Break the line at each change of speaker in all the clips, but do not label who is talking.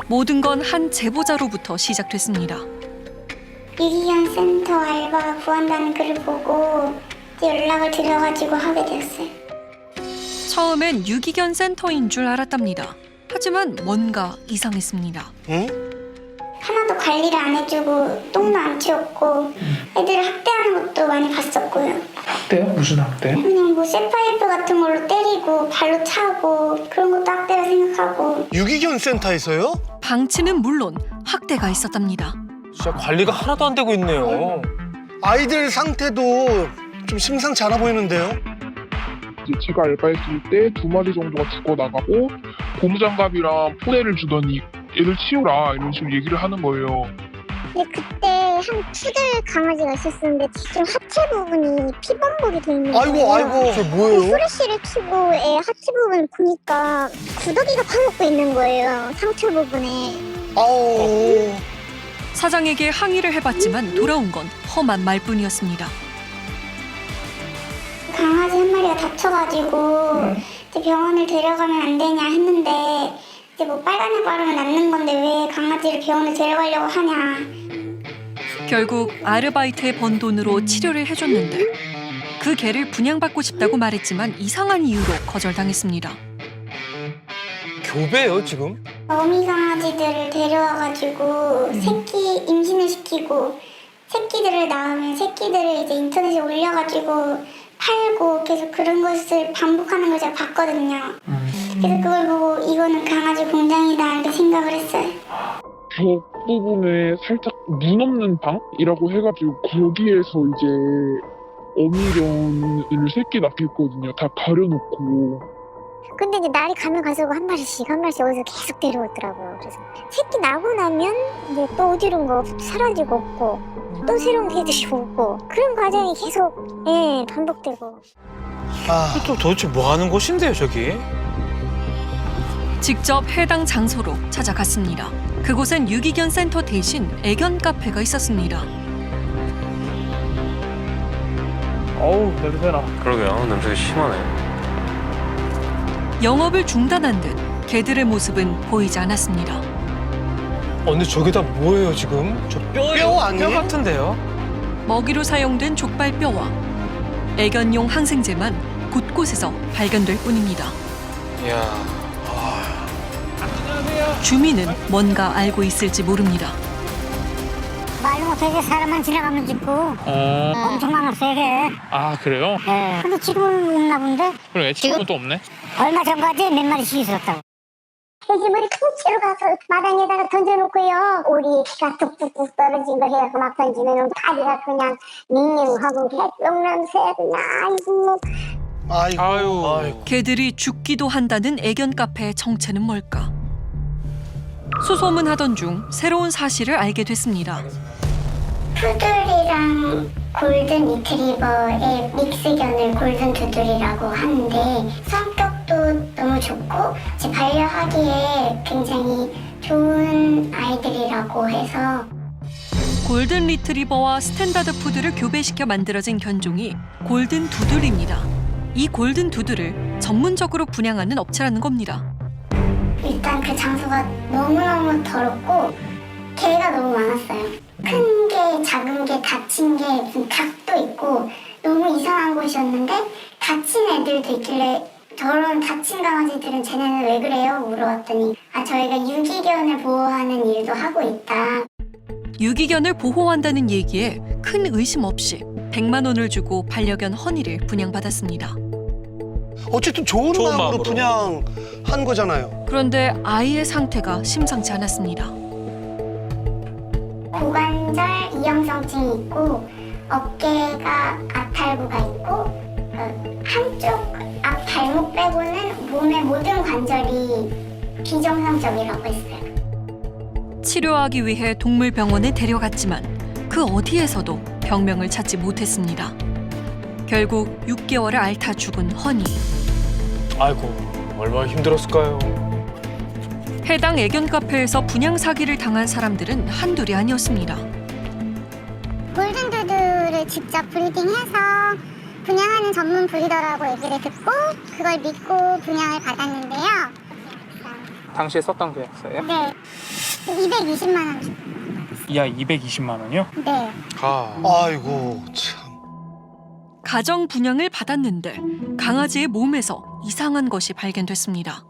모든 건 한 제보자로부터 시작됐습니다.
유기견 센터 알바 구한다는 글을 보고 연락을 드려가지고 하게 되었어요.
처음엔 유기견 센터인 줄 알았답니다. 하지만 뭔가 이상했습니다.
응?
하나도 관리를 안 해주고 똥도 안 치웠고 애들을 학대하는 것도 많이 봤었고요.
학대요? 무슨 학대?
그냥 뭐 쇠파이프 같은 걸로 때리고 발로 차고 그런 것도 학대라 생각하고.
유기견 센터에서요?
방치는 물론 학대가 있었답니다.
진짜 관리가 하나도 안 되고 있네요.
아이들 상태도 좀 심상치 않아 보이는데요?
이제 제가 알바했을 때 2마리 정도가 죽어나가고 고무장갑이랑 포대를 주더니 애들 치우라 이런 식으로 얘기를 하는 거예요.
근데 그때 한 푸들 강아지가 있었는데 지금 하체 부분이 피범벅이 돼 있는 거예요.
아이고, 저 뭐예요?
후레쉬를 켜고 애 하체 부분을 보니까 구더기가 파먹고 있는 거예요. 상처 부분에.
아우.
사장에게 항의를 해봤지만 돌아온 건 험한 말뿐이었습니다.
강아지 한 마리가 다쳐가지고 이제 병원을 데려가면 안 되냐 했는데 이제 뭐 빨간약 바르면 낫는 건데 왜 강아지를 병원에 데려가려고 하냐.
결국 아르바이트에 번 돈으로 치료를 해줬는데 그 개를 분양받고 싶다고 말했지만 이상한 이유로 거절당했습니다.
교배요 지금?
어미 강아지들을 데려와가지고 새끼 임신을 시키고 새끼들을 낳으면 새끼들을 이제 인터넷에 올려가지고 팔고 계속 그런 것을 반복하는 걸 제가 봤거든요. 그래서 그걸 보고 이거는 강아지 공장이다 이렇게 생각을 했어요.
벽 부분에 살짝 문 없는 방이라고 해가지고 거기에서 이제 어미견을 새끼 낳겠거든요. 다 가려놓고.
근데 이제 날이 가면 갈수록 한 마리씩 어디서 계속 데려오더라고요. 그래서 새끼 나고 나면 이제 또 어디론가 사라지고 없고 또 새로운 개들이 오고 그런 과정이 계속 반복되고.
아,
또 도대체 뭐 하는 곳인데요 저기?
직접 해당 장소로 찾아갔습니다. 그곳엔 유기견 센터 대신 애견 카페가 있었습니다.
어우 냄새나.
그러게요 냄새가 심하네.
영업을 중단한 듯 개들의 모습은 보이지 않았습니다.
근데 저게 다 뭐예요 지금? 저 뼈예요?
뼈 아니에요?
뼈 같은데요?
먹이로 사용된 족발뼈와 애견용 항생제만 곳곳에서 발견될 뿐입니다.
이야.
주민은 뭔가 알고 있을지 모릅니다.
말로 못하게 사람만 지나가면 짓고 엄청 많았어요 이게.
아 그래요?
네. 근데 지금은 없나 본데
그럼 애칭은 또 없네?
얼마 전까지 몇 마리씩 있었다고.
돼지머리 통째로 가서 마당에다가 던져놓고요. 오리가 뚝뚝뚝 떨어진 거 해갖고 막 던지면 다리가 그냥 닝닝하고 개똥 냄새 그냥 아이고.
아이고.
개들이 죽기도 한다는 애견 카페의 정체는 뭘까? 수소문하던 중 새로운 사실을 알게 됐습니다.
푸들이랑 골든 리트리버의 믹스견을 골든 두들이라고 하는데 성격도 너무 좋고 이제 반려하기에 굉장히 좋은 아이들이라고 해서.
골든 리트리버와 스탠다드 푸드를 교배시켜 만들어진 견종이 골든 두들입니다. 이 골든 두들을 전문적으로 분양하는 업체라는 겁니다.
일단 그 장소가 너무너무 더럽고 개가 너무 많았어요. 큰 개, 작은 개, 다친 개, 무슨 닭도 있고 너무 이상한 곳이었는데 다친 애들도 있길래 저런 다친 강아지들은 쟤네는 왜 그래요? 물어봤더니 저희가 유기견을 보호하는 일도 하고 있다.
유기견을 보호한다는 얘기에 큰 의심 없이 100만 원을 주고 반려견 허니를 분양받았습니다.
어쨌든 좋은 마음으로
마음으로.
분양한 거잖아요.
그런데 아이의 상태가 심상치 않았습니다.
고관절 이형성증이 있고 어깨가 아탈부가 있고 한쪽 앞 발목 빼고는 몸의 모든 관절이 비정상적이라고 했어요.
치료하기 위해 동물병원에 데려갔지만 그 어디에서도 병명을 찾지 못했습니다. 결국 6개월을 앓다 죽은 허니.
아이고 얼마나 힘들었을까요?
해당 애견 카페에서 분양 사기를 당한 사람들은 한둘이 아니었습니다.
골든두드를 직접 브리딩해서 분양하는 전문 브리더라고 얘기를 듣고 그걸 믿고 분양을 받았는데요.
당시에 썼던 계약서예요?
네. 220만 원.
이하 220만 원이요?
네.
아이고 참.
가정 분양을 받았는데 강아지의 몸에서 이상한 것이 발견됐습니다.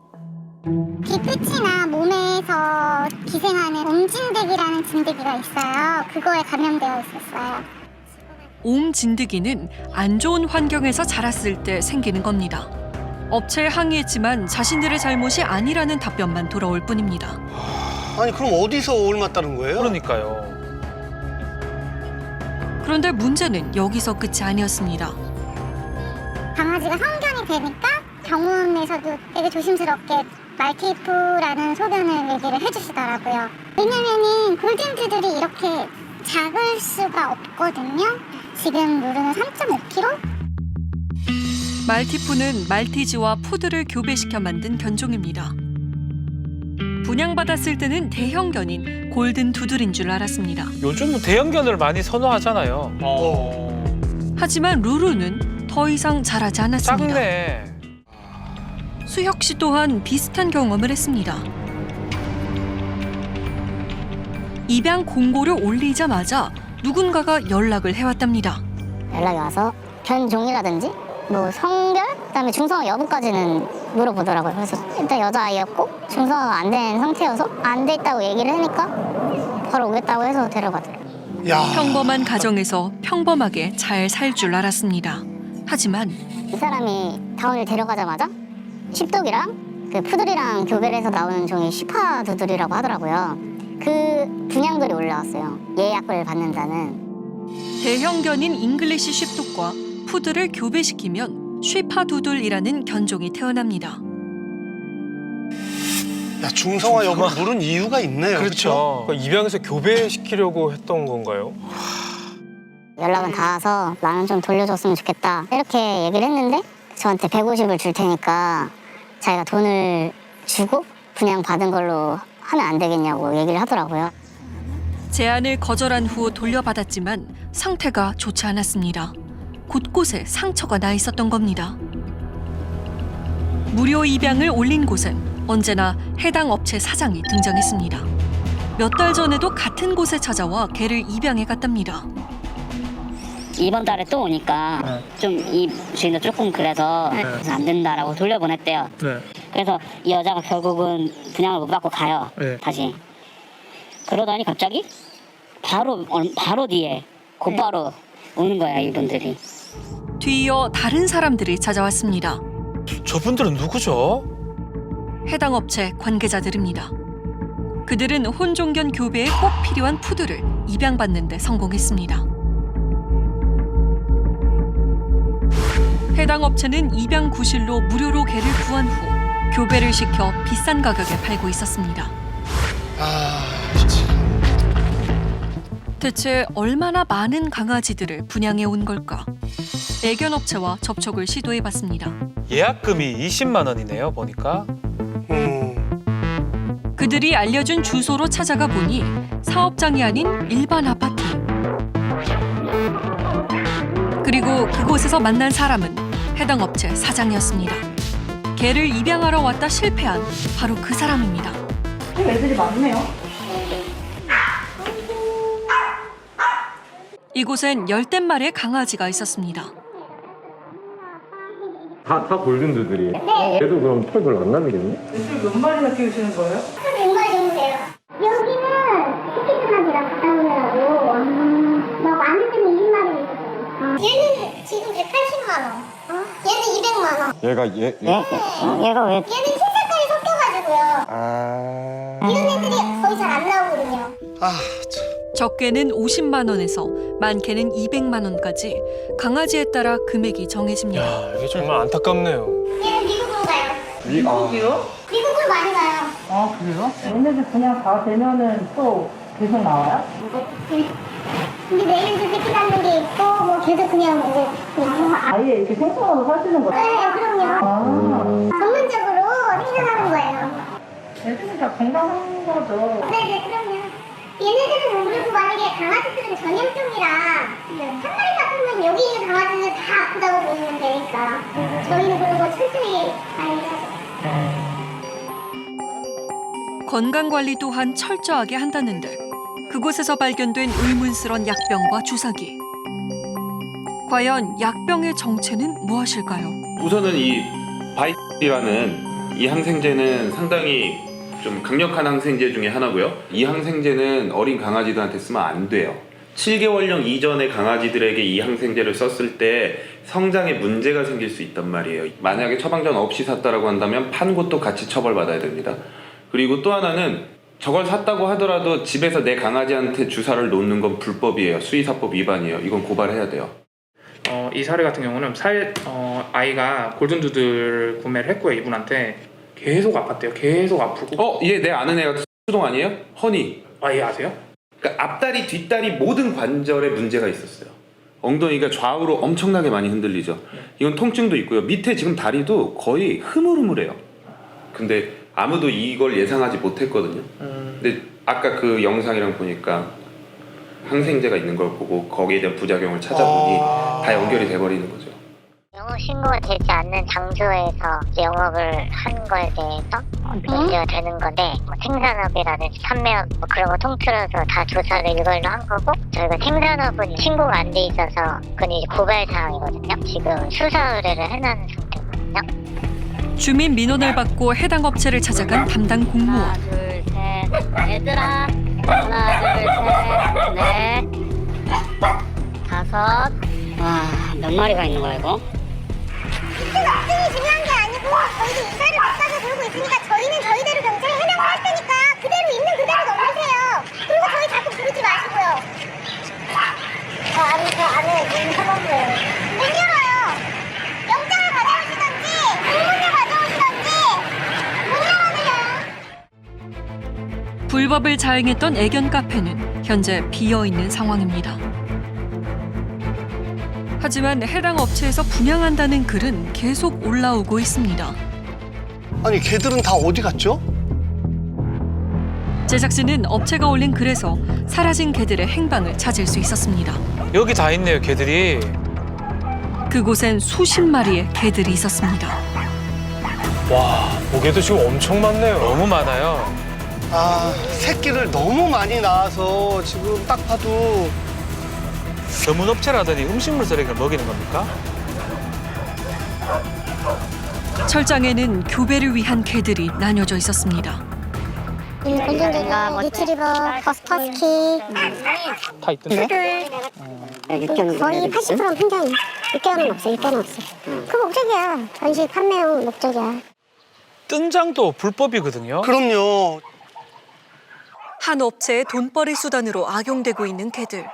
뒤끝이나 몸에서 기생하는 옴진드기라는 진드기가 있어요. 그거에 감염되어 있었어요.
옴 진드기는 안 좋은 환경에서 자랐을 때 생기는 겁니다. 업체에 항의했지만 자신들의 잘못이 아니라는 답변만 돌아올 뿐입니다.
아니 그럼 어디서 옮았다는 거예요?
그러니까요.
그런데 문제는 여기서 끝이 아니었습니다.
강아지가 성견이 되니까 병원에서도 되게 조심스럽게 말테이프라는 소견을 얘기를 해주시더라고요. 왜냐면은 골든푸들이 이렇게 작을 수가 없거든요. 지금 무르는 3.5kg?
말티푸는 말티즈와 푸드를 교배시켜 만든 견종입니다. 분양받았을 때는 대형견인 골든 두들인 줄 알았습니다.
요즘 대형견을 많이 선호하잖아요.
하지만 루루는 더 이상 자라지 않았습니다.
작네.
수혁 씨 또한 비슷한 경험을 했습니다. 입양 공고를 올리자마자 누군가가 연락을 해왔답니다.
연락이 와서 견종이라든지 뭐 성별, 그다음에 중성화 여부까지는 물어보더라고요. 그래서 일단 여자아이였고 중성화가 안 된 상태여서 안 돼 있다고 얘기를 하니까 바로 오겠다고 해서 데려가더라고요.
야.
평범한 가정에서 평범하게 잘 살 줄 알았습니다. 하지만
이 사람이 다운을 데려가자마자 십독이랑 그 푸들이랑 교배를 해서 나오는 종이 시파 두들이라고 하더라고요. 그 분양글이 올라왔어요. 예약을 받는다는.
대형견인 잉글리시 쉽독과 푸드를 교배시키면 쉬파두들이라는 견종이 태어납니다.
야 중성화 여부를 물은 이유가 있네요.
그렇죠. 그러니까 입양해서 교배시키려고 했던 건가요?
연락은 닿아서 나는 좀 돌려줬으면 좋겠다 이렇게 얘기를 했는데 저한테 150을 줄 테니까 자기가 돈을 주고 분양받은 걸로 하면 안 되겠냐고 얘기를 하더라고요.
제안을 거절한 후 돌려받았지만 상태가 좋지 않았습니다. 곳곳에 상처가 나 있었던 겁니다. 무료 입양을 올린 곳엔 언제나 해당 업체 사장이 등장했습니다. 몇 달 전에도 같은 곳에 찾아와 개를 입양해 갔답니다.
이번 달에 또 오니까 좀 이 주인도 조금 그래서 안 된다라고 돌려보냈대요.
네.
그래서 이 여자가 결국은 분양을 못 받고 가요.
네.
다시. 그러더니 갑자기 바로 뒤에 곧바로 오는 거야 이분들이.
뒤이어 다른 사람들이 찾아왔습니다.
저분들은 누구죠?
해당 업체 관계자들입니다. 그들은 혼종견 교배에 꼭 필요한 푸드를 입양받는 데 성공했습니다. 해당 업체는 입양 구실로 무료로 개를 구한 후 교배를 시켜 비싼 가격에 팔고 있었습니다.
아 참.
대체 얼마나 많은 강아지들을 분양해 온 걸까? 애견 업체와 접촉을 시도해봤습니다.
예약금이 20만 원이네요, 보니까.
그들이 알려준 주소로 찾아가 보니 사업장이 아닌 일반 아파트. 그리고 그곳에서 만난 사람은 해당 업체 사장이었습니다. 개를 입양하러 왔다 실패한 바로 그 사람입니다.
애들이 많네요.
이곳엔 열댓 마리의 강아지가 있었습니다.
다 골든두들이에요?
네.
걔도 그럼 털 별로 안 나는겠네?
애들 몇 마리나 키우시는 거예요?
한 100마리 정도 돼요. 여기는 새끼들한테랑 갖다 놓으라고 막 많을 때는 20마리 있어요. 얘는 지금 180만 원. 얘는 200만 원.
얘가
얘가 왜?
얘는 흰색깔이 섞여가지고요. 이런 애들이 거의 잘 안 나오거든요.
아 참.
적게는 50만 원에서 많게는 200만 원까지 강아지에 따라 금액이 정해집니다.
야, 이게 정말 안타깝네요.
얘는 미국으로 가요.
미국이요?
미국으로 많이 가요.
아 그래요? 얘네들 그냥 다 되면은 또 계속 나와요?
근데 내일도 새끼 낳는 게 있고 뭐 계속 그냥
아예 이렇게 생성으로 사시는 거예요?
네, 그럼요.
아,
전문적으로 생산하는 거예요.
애들이 다 건강한 거죠.
네네, 그럼요. 얘네들은 그리고 만약에 강아지들은 전염병이라 한 마리 아프면 여기 있는 강아지는 다 아프다고 보시면 되니까 저희는 그리고 천천히 다니면서
건강관리 또한 철저하게 한다는데 그곳에서 발견된 의문스런 약병과 주사기. 과연 약병의 정체는 무엇일까요?
우선은 이 바이라는 이 항생제는 상당히 좀 강력한 항생제 중에 하나고요. 이 항생제는 어린 강아지들한테 쓰면 안 돼요. 7개월령 이전의 강아지들에게 이 항생제를 썼을 때 성장에 문제가 생길 수 있단 말이에요. 만약에 처방전 없이 샀다라고 한다면 판 것도 같이 처벌받아야 됩니다. 그리고 또 하나는 저걸 샀다고 하더라도 집에서 내 강아지한테 주사를 놓는 건 불법이에요. 수의사법 위반이에요. 이건 고발해야 돼요.
이 사례 같은 경우는 아이가 골든두들 구매를 했고요. 이분한테 계속 아팠대요. 계속 아프고.
얘 내 아는 애가 수동 아니에요? 허니.
얘 아세요?
그러니까 앞다리, 뒷다리 모든 관절에 문제가 있었어요. 엉덩이가 좌우로 엄청나게 많이 흔들리죠. 이건 통증도 있고요. 밑에 지금 다리도 거의 흐물흐물해요. 근데 아무도 이걸 예상하지 못했거든요. 근데 아까 그 영상이랑 보니까 항생제가 있는 걸 보고 거기에 대한 부작용을 찾아보니 다 연결이 돼버리는 거죠.
영업 신고가 되지 않는 장소에서 영업을 한 거에 대해서 문제가 되는 건데 생산업이라든지 판매업 그런 거 통틀어서 다 조사를 이걸로 한 거고 저희가 생산업은 신고가 안 돼 있어서 그건 이제 고발 사항이거든요. 지금 수사 의뢰를 해놓은 상태거든요.
주민 민원을 받고 해당 업체를 찾아간 담당 공무원.
하나, 둘, 셋. 얘들아. 하나, 둘, 셋. 넷. 다섯. 와, 몇 마리가 있는 거야, 이거?
학생이 중요한 게 아니고 저희도 이사를 못 가서 그러고 있으니까 저희는 저희대로 경찰에 해명을 할 테니까 그대로 있는 그대로 넘기세요. 그리고 저희 자꾸 부르지 마시고요. 저 안에 문 사범이에요. 못 열어요. 영장을 가져오시던지 공문을 가져오시던지 못 열어드려요.
불법을 자행했던 애견 카페는 현재 비어있는 상황입니다. 하지만 해당 업체에서 분양한다는 글은 계속 올라오고 있습니다.
아니 개들은 다 어디 갔죠?
제작진은 업체가 올린 글에서 사라진 개들의 행방을 찾을 수 있었습니다.
여기 다 있네요, 개들이.
그곳엔 수십 마리의 개들이 있었습니다.
와, 보기에도 지금 엄청 많네요. 너무 많아요.
새끼를 너무 많이 낳아서 지금 딱 봐도
전문업체라더니 음식물 쓰레기를 먹이는 겁니까?
철장에는 교배를 위한 개들이 나뉘어져 있었습니다.
골든도그, 리트리버, 버스터스키
다 있던데?
거의 80%는 혼자예요. 6개월은 없어, 6개월은 없어. 그 목적이야. 전시 판매용 목적이야.
뜬장도 불법이거든요.
그럼요.
한 업체의 돈벌이 수단으로 악용되고 있는 개들.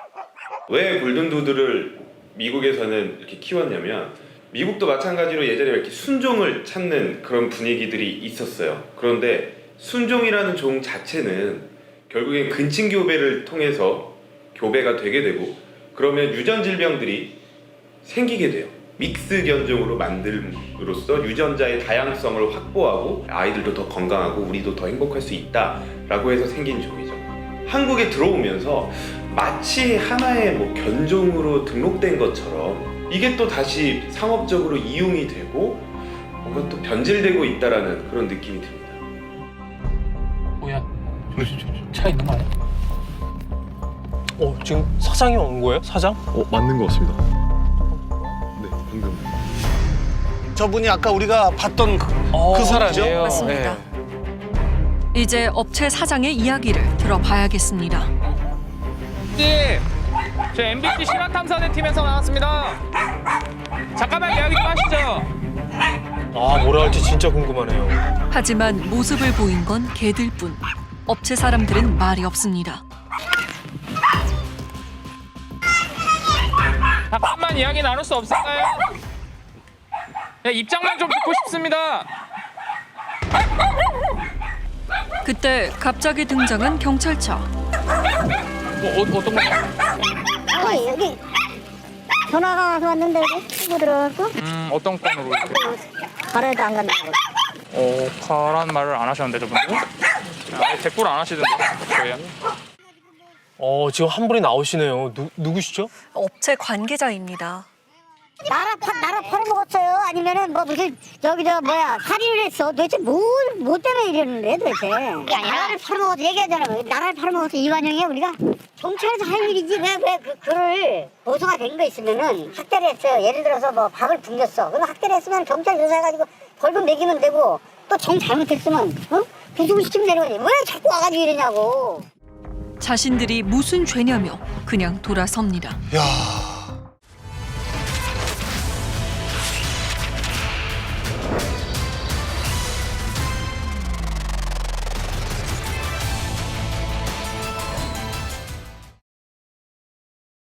왜 골든도드를 미국에서는 이렇게 키웠냐면 미국도 마찬가지로 예전에 이렇게 순종을 찾는 그런 분위기들이 있었어요. 그런데 순종이라는 종 자체는 결국엔 근친 교배를 통해서 교배가 되게 되고 그러면 유전 질병들이 생기게 돼요. 믹스 견종으로 만듦으로써 유전자의 다양성을 확보하고 아이들도 더 건강하고 우리도 더 행복할 수 있다라고 해서 생긴 종이죠. 한국에 들어오면서 마치 하나의 견종으로 등록된 것처럼 이게 또 다시 상업적으로 이용이 되고 뭔가 또 변질되고 있다라는 그런 느낌이 듭니다.
뭐야? 차 있는 거 아니야?
지금 사장이 온 거예요? 사장?
맞는 것 같습니다. 네, 방금.
저분이 아까 우리가 봤던 그 사람이죠?
사람이에요.
맞습니다. 이제 업체 사장의 이야기를 들어봐야겠습니다.
저 MBC 신화탐사대 팀에서 나왔습니다. 잠깐만 이야기 좀 하시죠.
뭐라 할지 진짜 궁금하네요.
하지만 모습을 보인 건 개들뿐. 업체 사람들은 말이 없습니다.
잠깐만 이야기 나눌 수 없을까요? 입장만 좀 듣고 싶습니다.
그때 갑자기 등장한 경찰차.
어떤 거?
여기 전화가 왔는데 못 들어갔고
어떤 건으로 이렇게?
가래도 안 간다고.
가란 말을 안 하셨는데 저분들? 아예 대꾸를 안 하시던데 저희야.
지금 한 분이 나오시네요. 누구시죠?
업체 관계자입니다.
나라 팔아먹었어요? 아니면은 뭐 무슨 저기 저 뭐야 살인을 했어? 도대체 뭐 때문에 이러는데 도대체? 나라를 팔아먹어서 얘기하잖아. 나라를 팔아먹어서 이완영이야 우리가? 경찰에서 할 일이지 왜 그를 보수가 된 거 있으면은 학대를 했어요. 예를 들어서 뭐 밥을 굶겼어. 그럼 학대를 했으면 경찰 조사해가지고 벌금 매기면 되고 또 정 잘못했으면 구속을 시키면 되는 거지. 왜 자꾸 와가지고 이러냐고.
자신들이 무슨 죄냐며 그냥 돌아섭니다.
야